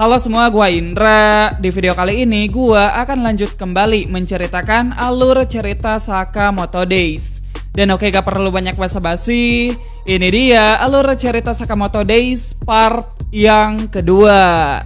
Halo semua, gua Indra. Di video kali ini gua akan lanjut kembali menceritakan alur cerita Sakamoto Days. Dan oke, gak perlu banyak basa-basi. Ini dia alur cerita Sakamoto Days part yang kedua.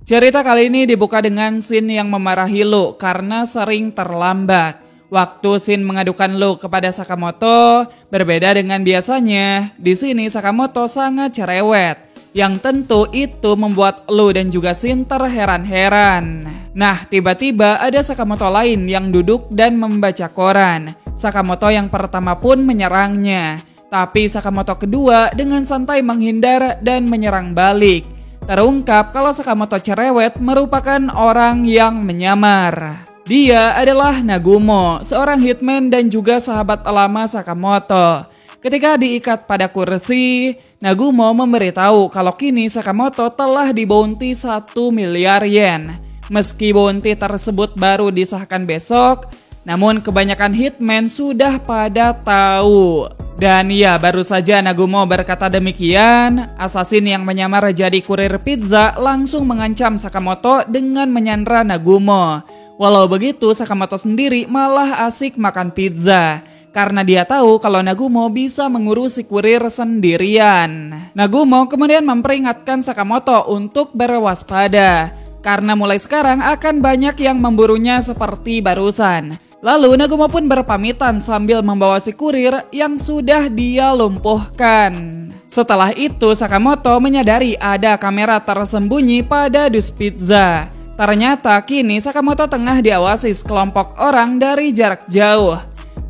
Cerita kali ini dibuka dengan Shin yang memarahi Lu karena sering terlambat. Waktu Shin mengadukan Lu kepada Sakamoto, berbeda dengan biasanya. Di sini Sakamoto sangat cerewet, yang tentu itu membuat Lu dan juga Shin terheran-heran. Nah, tiba-tiba ada Sakamoto lain yang duduk dan membaca koran. Sakamoto yang pertama pun menyerangnya, tapi Sakamoto kedua dengan santai menghindar dan menyerang balik. Terungkap kalau Sakamoto cerewet merupakan orang yang menyamar. Dia adalah Nagumo, seorang hitman dan juga sahabat lama Sakamoto. Ketika diikat pada kursi, Nagumo memberitahu kalau kini Sakamoto telah dibounty 1 miliar yen. Meski bounty tersebut baru disahkan besok, namun kebanyakan hitman sudah pada tahu. Dan ya, baru saja Nagumo berkata demikian, assassin yang menyamar jadi kurir pizza langsung mengancam Sakamoto dengan menyandra Nagumo. Walau begitu, Sakamoto sendiri malah asik makan pizza karena dia tahu kalau Nagumo bisa mengurusi kurir sendirian. Nagumo kemudian memperingatkan Sakamoto untuk berwaspada karena mulai sekarang akan banyak yang memburunya seperti barusan. Lalu Nagumo pun berpamitan sambil membawa si kurir yang sudah dia lumpuhkan. Setelah itu Sakamoto menyadari ada kamera tersembunyi pada dus pizza. Ternyata kini Sakamoto tengah diawasi sekelompok orang dari jarak jauh.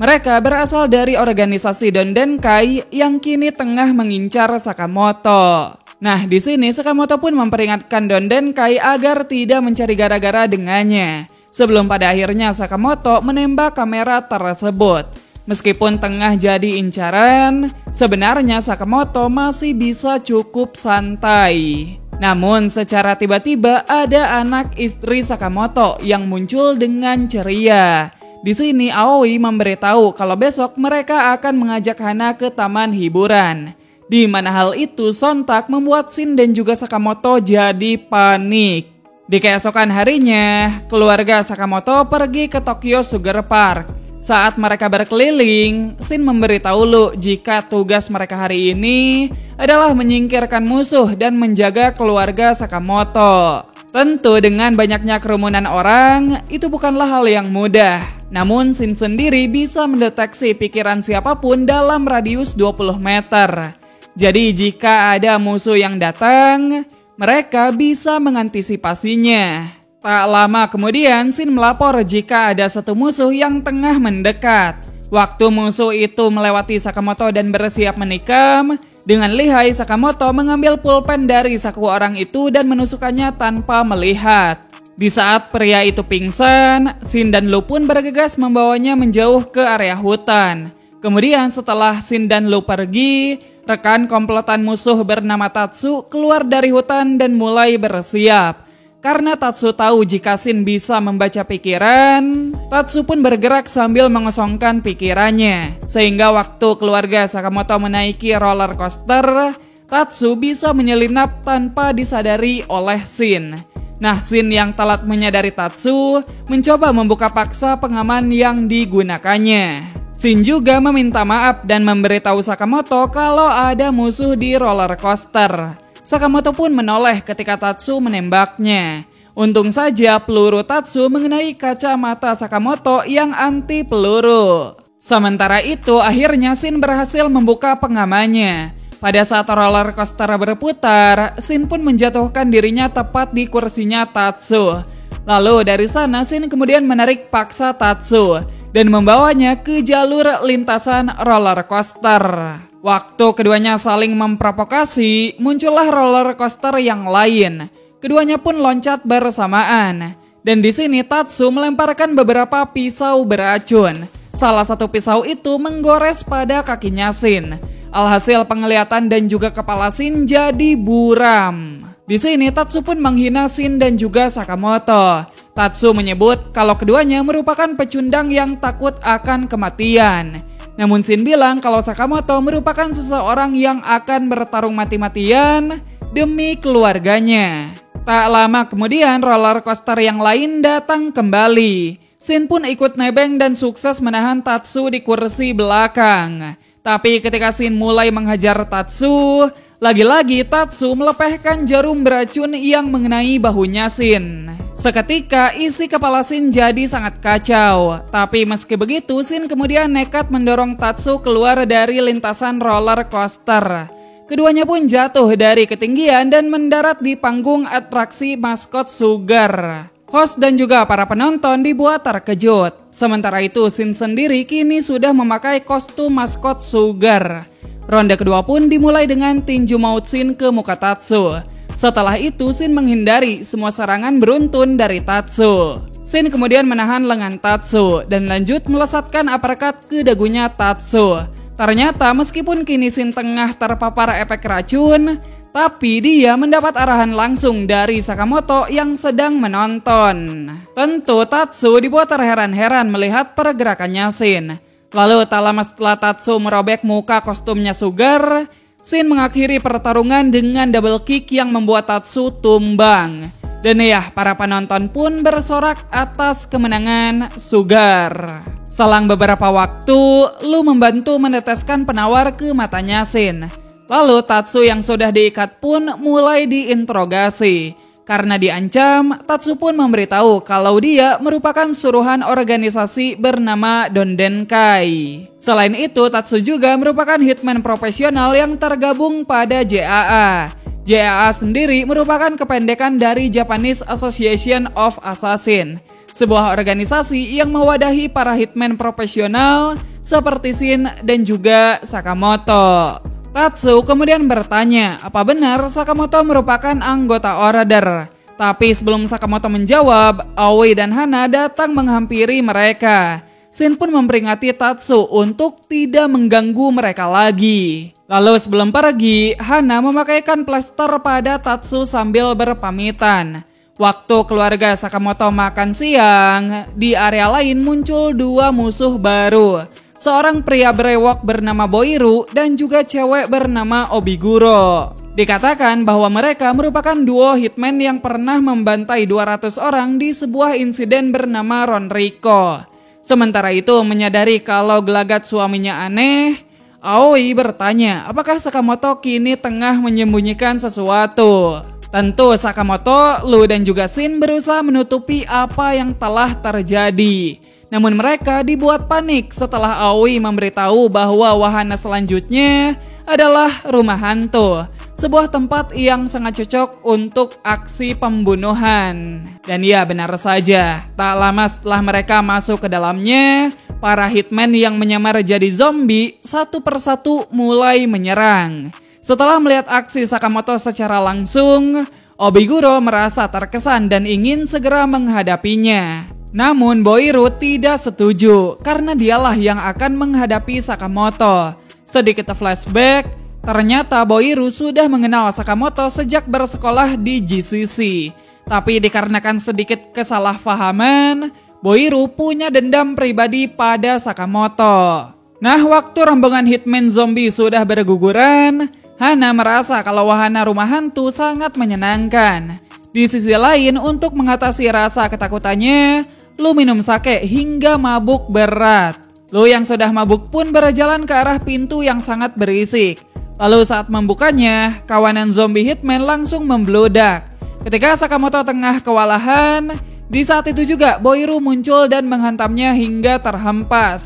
Mereka berasal dari organisasi Dondenkai yang kini tengah mengincar Sakamoto. Nah, di sini Sakamoto pun memperingatkan Dondenkai agar tidak mencari gara-gara dengannya. Sebelum pada akhirnya Sakamoto menembak kamera tersebut. Meskipun tengah jadi incaran, sebenarnya Sakamoto masih bisa cukup santai. Namun secara tiba-tiba ada anak istri Sakamoto yang muncul dengan ceria. Di sini Aoi memberitahu kalau besok mereka akan mengajak Hana ke taman hiburan. Di mana hal itu sontak membuat Shin dan juga Sakamoto jadi panik. Di keesokan harinya, keluarga Sakamoto pergi ke Tokyo Sugar Park. Saat mereka berkeliling, Shin memberitahu Lu jika tugas mereka hari ini adalah menyingkirkan musuh dan menjaga keluarga Sakamoto. Tentu dengan banyaknya kerumunan orang, itu bukanlah hal yang mudah. Namun Shin sendiri bisa mendeteksi pikiran siapapun dalam radius 20 meter. Jadi jika ada musuh yang datang, mereka bisa mengantisipasinya. Tak lama kemudian Shin melapor jika ada satu musuh yang tengah mendekat. Waktu musuh itu melewati Sakamoto dan bersiap menikam, dengan lihai Sakamoto mengambil pulpen dari saku orang itu dan menusukkannya tanpa melihat. Di saat pria itu pingsan, Shin dan Lu pun bergegas membawanya menjauh ke area hutan. Kemudian setelah Shin dan Lu pergi, rekan komplotan musuh bernama Tatsu keluar dari hutan dan mulai bersiap. Karena Tatsu tahu jika Shin bisa membaca pikiran, Tatsu pun bergerak sambil mengosongkan pikirannya. Sehingga waktu keluarga Sakamoto menaiki roller coaster, Tatsu bisa menyelinap tanpa disadari oleh Shin. Nah, Shin yang telat menyadari Tatsu mencoba membuka paksa pengaman yang digunakannya. Shin juga meminta maaf dan memberitahu Sakamoto kalau ada musuh di roller coaster. Sakamoto pun menoleh ketika Tatsu menembaknya. Untung saja peluru Tatsu mengenai kacamata Sakamoto yang anti peluru. Sementara itu akhirnya Shin berhasil membuka pengamannya. Pada saat roller coaster berputar, Shin pun menjatuhkan dirinya tepat di kursinya Tatsu. Lalu dari sana Shin kemudian menarik paksa Tatsu dan membawanya ke jalur lintasan roller coaster. Waktu keduanya saling memprovokasi, muncullah roller coaster yang lain. Keduanya pun loncat bersamaan. Dan di sini Tatsu melemparkan beberapa pisau beracun. Salah satu pisau itu menggores pada kakinya Shin. Alhasil penglihatan dan juga kepala Shin jadi buram. Di sini Tatsu pun menghina Shin dan juga Sakamoto. Tatsu menyebut kalau keduanya merupakan pecundang yang takut akan kematian. Namun Shin bilang kalau Sakamoto merupakan seseorang yang akan bertarung mati-matian demi keluarganya. Tak lama kemudian roller coaster yang lain datang kembali. Shin pun ikut nebeng dan sukses menahan Tatsu di kursi belakang. Tapi ketika Shin mulai menghajar Tatsu, lagi-lagi Tatsu melepehkan jarum beracun yang mengenai bahunya Shin. Seketika isi kepala Shin jadi sangat kacau. Tapi meski begitu, Shin kemudian nekat mendorong Tatsu keluar dari lintasan roller coaster. Keduanya pun jatuh dari ketinggian dan mendarat di panggung atraksi maskot Sugar. Host dan juga para penonton dibuat terkejut. Sementara itu Shin sendiri kini sudah memakai kostum maskot Sugar. Ronde kedua pun dimulai dengan tinju maut Shin ke muka Tatsu. Setelah itu Shin menghindari semua serangan beruntun dari Tatsu. Shin kemudian menahan lengan Tatsu dan lanjut melesatkan uppercut ke dagunya Tatsu. Ternyata meskipun kini Shin tengah terpapar efek racun, tapi dia mendapat arahan langsung dari Sakamoto yang sedang menonton. Tentu Tatsu dibuat terheran-heran melihat pergerakannya Shin. Lalu tak lama setelah Tatsu merobek muka kostumnya Sugar, Shin mengakhiri pertarungan dengan double kick yang membuat Tatsu tumbang. Dan ya, para penonton pun bersorak atas kemenangan Sugar. Selang beberapa waktu, Lu membantu meneteskan penawar ke matanya Shin. Lalu Tatsu yang sudah diikat pun mulai diinterogasi. Karena diancam, Tatsu pun memberitahu kalau dia merupakan suruhan organisasi bernama Dondenkai. Selain itu, Tatsu juga merupakan hitman profesional yang tergabung pada JAA. JAA sendiri merupakan kependekan dari Japanese Association of Assassin, sebuah organisasi yang mewadahi para hitman profesional seperti Shin dan juga Sakamoto. Tatsu kemudian bertanya apa benar Sakamoto merupakan anggota order. Tapi sebelum Sakamoto menjawab, Aoi dan Hana datang menghampiri mereka. Shin pun memperingati Tatsu untuk tidak mengganggu mereka lagi. Lalu sebelum pergi, Hana memakaikan plester pada Tatsu sambil berpamitan. Waktu keluarga Sakamoto makan siang, di area lain muncul dua musuh baru. Seorang pria brewok bernama Boiru dan juga cewek bernama Obiguro. Dikatakan bahwa mereka merupakan duo hitman yang pernah membantai 200 orang di sebuah insiden bernama Ronriko. Sementara itu menyadari kalau gelagat suaminya aneh, Aoi bertanya apakah Sakamoto kini tengah menyembunyikan sesuatu. Tentu Sakamoto, Lu dan juga Shin berusaha menutupi apa yang telah terjadi. Namun mereka dibuat panik setelah Aoi memberitahu bahwa wahana selanjutnya adalah rumah hantu, sebuah tempat yang sangat cocok untuk aksi pembunuhan. Dan ya, benar saja, tak lama setelah mereka masuk ke dalamnya, para hitman yang menyamar jadi zombie satu persatu mulai menyerang. Setelah melihat aksi Sakamoto secara langsung, Obiguro merasa terkesan dan ingin segera menghadapinya. Namun Boiru tidak setuju karena dialah yang akan menghadapi Sakamoto. Sedikit flashback, ternyata Boiru sudah mengenal Sakamoto sejak bersekolah di GCC. Tapi dikarenakan sedikit kesalahpahaman, Boiru punya dendam pribadi pada Sakamoto. Nah, waktu rombongan hitman zombie sudah berguguran, Hana merasa kalau wahana rumah hantu sangat menyenangkan. Di sisi lain, untuk mengatasi rasa ketakutannya, Lu minum sake hingga mabuk berat. Lu yang sudah mabuk pun berjalan ke arah pintu yang sangat berisik. Lalu saat membukanya, kawanan zombie hitman langsung membludak. Ketika Sakamoto tengah kewalahan, di saat itu juga Boiru muncul dan menghantamnya hingga terhempas.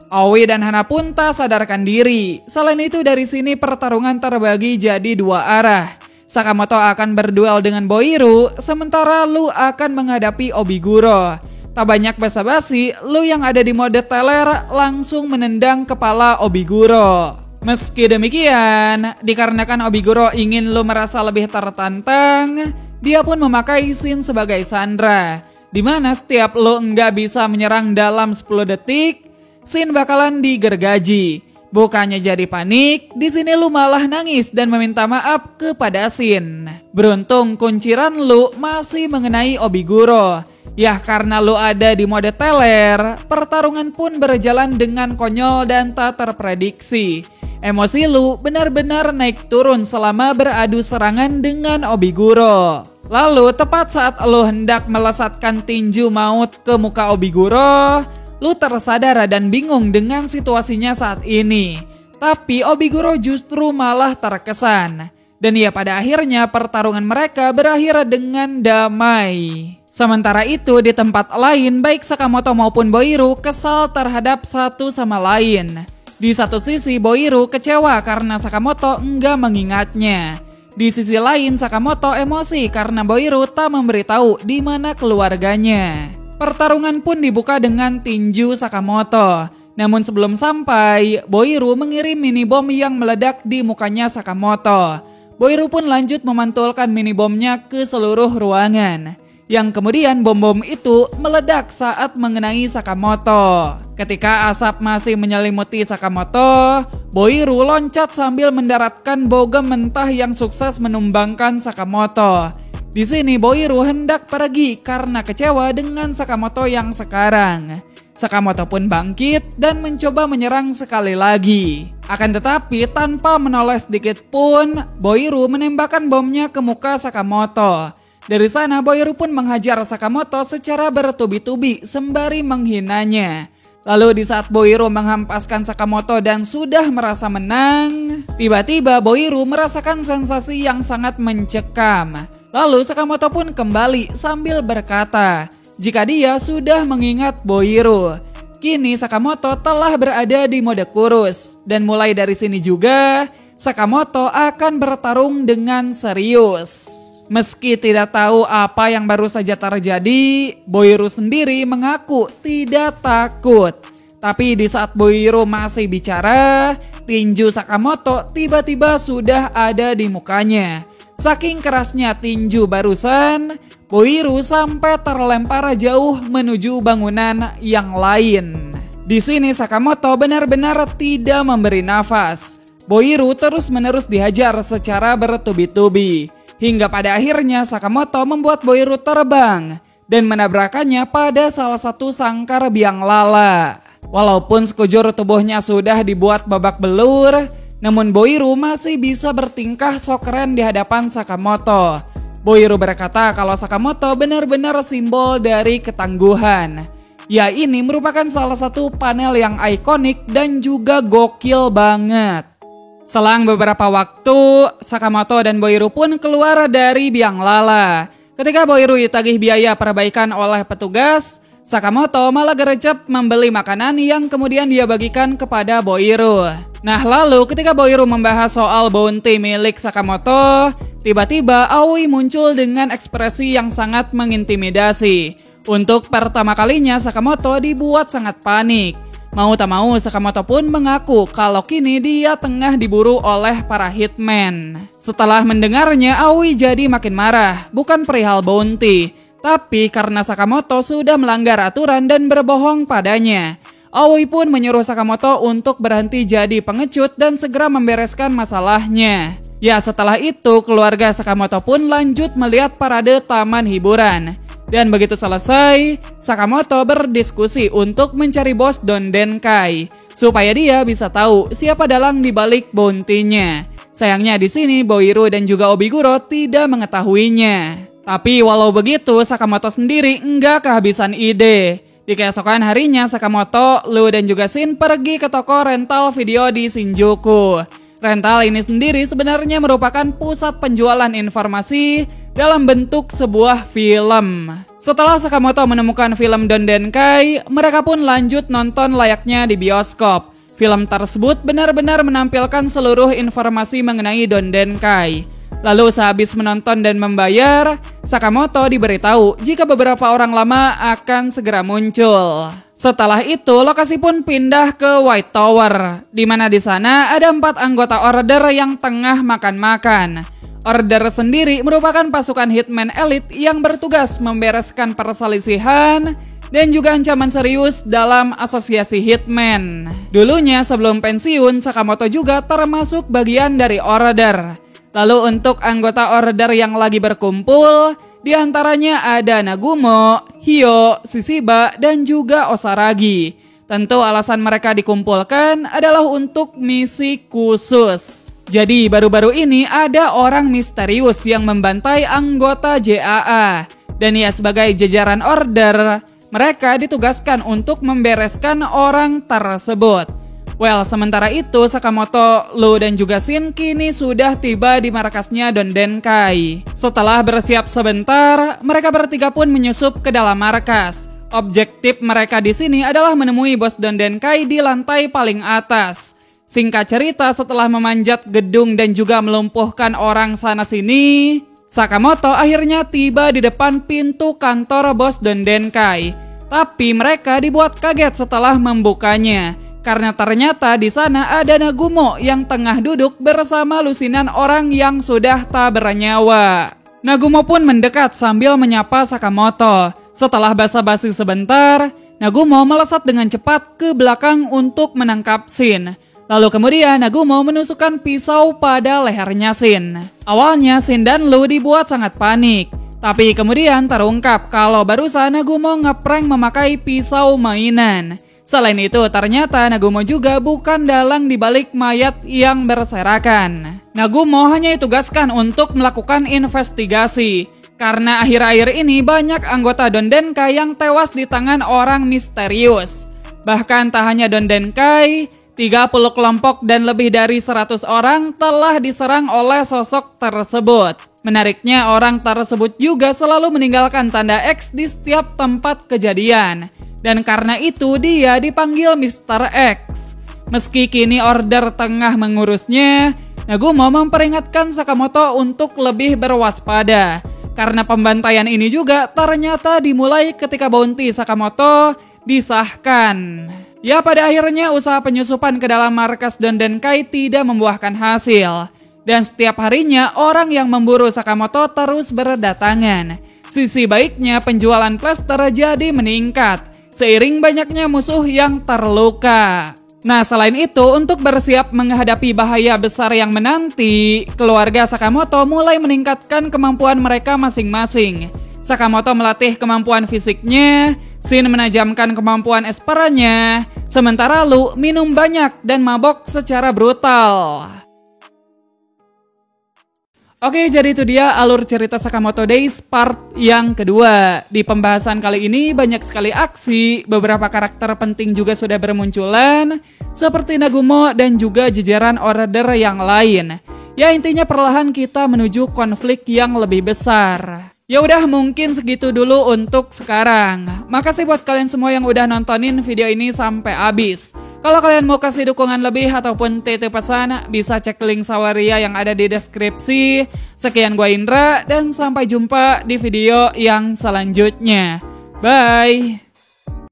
Aoi dan Hana pun tak sadarkan diri. Selain itu dari sini pertarungan terbagi jadi dua arah. Sakamoto akan berduel dengan Boiru, sementara Lu akan menghadapi Obiguro. Tak banyak basa-basi, Lu yang ada di mode teler langsung menendang kepala Obiguro. Meski demikian, dikarenakan Obiguro ingin Lu merasa lebih tertantang, dia pun memakai Shin sebagai sandera, di mana setiap Lu nggak bisa menyerang dalam 10 detik, Shin bakalan digergaji. Bukannya jadi panik, di sini Lu malah nangis dan meminta maaf kepada Shin. Beruntung kunciran Lu masih mengenai Obiguro. Ya, karena Lu ada di mode teler, pertarungan pun berjalan dengan konyol dan tak terprediksi. Emosi Lu benar-benar naik turun selama beradu serangan dengan Obiguro. Lalu tepat saat Lu hendak melesatkan tinju maut ke muka Obiguro, Lu tersadar dan bingung dengan situasinya saat ini. Tapi Obiguro justru malah terkesan. Dan ya pada akhirnya pertarungan mereka berakhir dengan damai. Sementara itu di tempat lain baik Sakamoto maupun Boiru kesal terhadap satu sama lain. Di satu sisi Boiru kecewa karena Sakamoto enggak mengingatnya. Di sisi lain Sakamoto emosi karena Boiru tak memberitahu di mana keluarganya. Pertarungan pun dibuka dengan tinju Sakamoto. Namun sebelum sampai, Boiru mengirim mini bom yang meledak di mukanya Sakamoto. Boiru pun lanjut memantulkan mini bomnya ke seluruh ruangan. Yang kemudian bom-bom itu meledak saat mengenai Sakamoto. Ketika asap masih menyelimuti Sakamoto, Boiru loncat sambil mendaratkan bogem mentah yang sukses menumbangkan Sakamoto. Di sini Boiru hendak pergi karena kecewa dengan Sakamoto yang sekarang. Sakamoto pun bangkit dan mencoba menyerang sekali lagi. Akan tetapi tanpa menoleh sedikit pun, Boiru menembakkan bomnya ke muka Sakamoto. Dari sana Boiru pun menghajar Sakamoto secara bertubi-tubi sembari menghinanya. Lalu di saat Boiru menghampaskan Sakamoto dan sudah merasa menang, tiba-tiba Boiru merasakan sensasi yang sangat mencekam. Lalu Sakamoto pun kembali sambil berkata, jika dia sudah mengingat Boiru. Kini Sakamoto telah berada di mode kurus. Dan mulai dari sini juga, Sakamoto akan bertarung dengan serius. Meski tidak tahu apa yang baru saja terjadi, Boiru sendiri mengaku tidak takut. Tapi di saat Boiru masih bicara, tinju Sakamoto tiba-tiba sudah ada di mukanya. Saking kerasnya tinju barusan, Boiru sampai terlempar jauh menuju bangunan yang lain. Di sini Sakamoto benar-benar tidak memberi nafas. Boiru terus-menerus dihajar secara bertubi-tubi. Hingga pada akhirnya Sakamoto membuat Boiru terbang dan menabrakannya pada salah satu sangkar biang lala. Walaupun sekujur tubuhnya sudah dibuat babak belur, namun Boiru masih bisa bertingkah sok keren di hadapan Sakamoto. Boiru berkata kalau Sakamoto benar-benar simbol dari ketangguhan. Ya ini merupakan salah satu panel yang ikonik dan juga gokil banget. Selang beberapa waktu, Sakamoto dan Boiru pun keluar dari biang lala. Ketika Boiru ditagih biaya perbaikan oleh petugas, Sakamoto malah gercep membeli makanan yang kemudian dia bagikan kepada Boiru. Nah lalu ketika Boiru membahas soal bounty milik Sakamoto, tiba-tiba Aoi muncul dengan ekspresi yang sangat mengintimidasi. Untuk pertama kalinya Sakamoto dibuat sangat panik. Mau tak mau Sakamoto pun mengaku kalau kini dia tengah diburu oleh para hitman. Setelah mendengarnya Aoi jadi makin marah, bukan perihal bounty, tapi karena Sakamoto sudah melanggar aturan dan berbohong padanya. Aoi pun menyuruh Sakamoto untuk berhenti jadi pengecut dan segera membereskan masalahnya. Ya setelah itu keluarga Sakamoto pun lanjut melihat parade taman hiburan. Dan begitu selesai, Sakamoto berdiskusi untuk mencari bos Don Denkai supaya dia bisa tahu siapa dalang di balik bounty-nya. Sayangnya di sini Boiru dan juga Obiguro tidak mengetahuinya. Tapi walau begitu, Sakamoto sendiri enggak kehabisan ide. Di keesokan harinya Sakamoto, Lu dan juga Shin pergi ke toko rental video di Shinjuku. Rental ini sendiri sebenarnya merupakan pusat penjualan informasi dalam bentuk sebuah film. Setelah Sakamoto menemukan film Don Denkai, mereka pun lanjut nonton layaknya di bioskop. Film tersebut benar-benar menampilkan seluruh informasi mengenai Don Denkai. Lalu sehabis menonton dan membayar, Sakamoto diberitahu jika beberapa orang lama akan segera muncul. Setelah itu, lokasi pun pindah ke White Tower, di mana di sana ada 4 anggota order yang tengah makan-makan. Order sendiri merupakan pasukan hitman elit yang bertugas membereskan perselisihan dan juga ancaman serius dalam asosiasi hitman. Dulunya sebelum pensiun, Sakamoto juga termasuk bagian dari order. Lalu untuk anggota order yang lagi berkumpul, diantaranya ada Nagumo, Hyo, Shishiba, dan juga Osaragi. Tentu alasan mereka dikumpulkan adalah untuk misi khusus. Jadi baru-baru ini ada orang misterius yang membantai anggota JAA. Dan ya sebagai jajaran order, mereka ditugaskan untuk membereskan orang tersebut. Well, sementara itu Sakamoto, Lu dan juga Shin kini sudah tiba di markasnya Don Denkai. Setelah bersiap sebentar, mereka bertiga pun menyusup ke dalam markas. Objektif mereka di sini adalah menemui bos Don Denkai di lantai paling atas. Singkat cerita, setelah memanjat gedung dan juga melumpuhkan orang sana-sini, Sakamoto akhirnya tiba di depan pintu kantor bos Don Denkai. Tapi mereka dibuat kaget setelah membukanya. Karena ternyata di sana ada Nagumo yang tengah duduk bersama lusinan orang yang sudah tak bernyawa. Nagumo pun mendekat sambil menyapa Sakamoto. Setelah basa-basi sebentar, Nagumo melesat dengan cepat ke belakang untuk menangkap Shin. Lalu kemudian Nagumo menusukkan pisau pada lehernya Shin. Awalnya Shin dan Lu dibuat sangat panik. Tapi kemudian terungkap kalau barusan Nagumo ngeprank memakai pisau mainan. Selain itu, ternyata Nagumo juga bukan dalang di balik mayat yang berserakan. Nagumo hanya ditugaskan untuk melakukan investigasi. Karena akhir-akhir ini banyak anggota Don Denkai yang tewas di tangan orang misterius. Bahkan tak hanya Don Denkai, 30 kelompok dan lebih dari 100 orang telah diserang oleh sosok tersebut. Menariknya, orang tersebut juga selalu meninggalkan tanda X di setiap tempat kejadian. Dan karena itu dia dipanggil Mr. X. Meski kini order tengah mengurusnya, Nagumo memperingatkan Sakamoto untuk lebih berwaspada. Karena pembantaian ini juga ternyata dimulai ketika bounty Sakamoto disahkan. Ya, pada akhirnya usaha penyusupan ke dalam markas Don Denkai tidak membuahkan hasil. Dan setiap harinya orang yang memburu Sakamoto terus berdatangan. Sisi baiknya penjualan plester jadi meningkat seiring banyaknya musuh yang terluka. Nah, selain itu, untuk bersiap menghadapi bahaya besar yang menanti, keluarga Sakamoto mulai meningkatkan kemampuan mereka masing-masing. Sakamoto melatih kemampuan fisiknya, Shin menajamkan kemampuan esperanya, sementara Lu minum banyak dan mabok secara brutal. Oke, jadi itu dia alur cerita Sakamoto Days part yang kedua. Di pembahasan kali ini banyak sekali aksi, beberapa karakter penting juga sudah bermunculan, seperti Nagumo dan juga jajaran order yang lain. Ya, intinya perlahan kita menuju konflik yang lebih besar. Ya udah, mungkin segitu dulu untuk sekarang. Makasih buat kalian semua yang udah nontonin video ini sampai habis. Kalau kalian mau kasih dukungan lebih ataupun titip pesan, bisa cek link Saweria yang ada di deskripsi. Sekian gua Indra, dan sampai jumpa di video yang selanjutnya. Bye!